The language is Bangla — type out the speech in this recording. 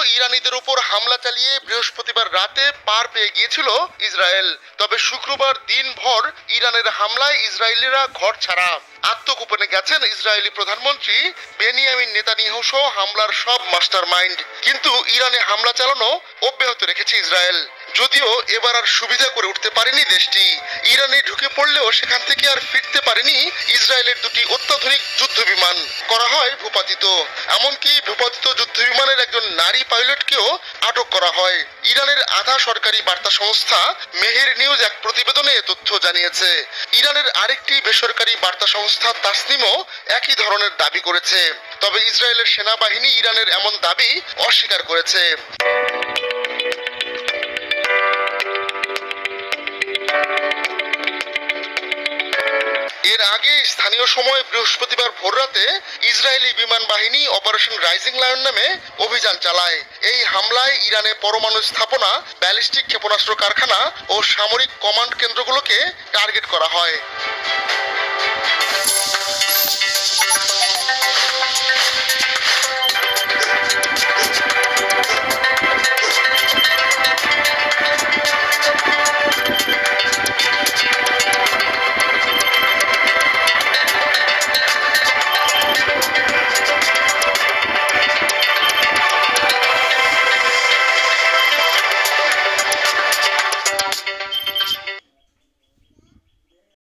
ইরানিদের উপর হামলা চালিয়ে বৃহস্পতিবার রাতে পার পেয়ে গিয়েছিল ইসরায়েল। তবে শুক্রবার দিনভর ইরানের হামলায় ইসরায়েলিরা ঘর ছাড়া। আত্মগোপনে গেছেন ইসরায়েলি প্রধানমন্ত্রী বেনিয়ামিন নেতানিয়াহু সহ হামলার সব মাস্টারমাইন্ড। কিন্তু ইরানে হামলা চালানো অব্যাহত রেখেছে ইসরায়েল। যদিও এবার আর সুবিধা করে উঠতে পারেনি দেশটি। ইরানে ঢুকে পড়লেও সেখান থেকে আর ফিরতে পারেনি ইসরায়েলের দুটি অত্যাধুনিক যুদ্ধ বিমান। করা হয় ভূপাতিত। এমনকি ভূপাতিত যুদ্ধ বিমানের একজন নারী পাইলটকেও আটক করা হয়। ইরানের আধা সরকারি বার্তা সংস্থা মেহের নিউজ এক প্রতিবেদনে এ তথ্য জানিয়েছে। ইরানের আরেকটি বেসরকারি বার্তা সংস্থা তাসনিমও একই ধরনের দাবি করেছে। তবে ইসরায়েলের সেনাবাহিনী ইরানের এমন দাবি অস্বীকার করেছে। এর আগে স্থানীয় সময় বৃহস্পতিবার ভোররাতে ইসরায়েলি বিমান বাহিনী অপারেশন রাইজিং লায়ন নামে অভিযান চালায়। এই হামলায় ইরানে পরমাণু স্থাপনা, ব্যালিস্টিক ক্ষেপণাস্ত্র কারখানা ও সামরিক কমান্ড কেন্দ্রগুলোকে টার্গেট করা হয়।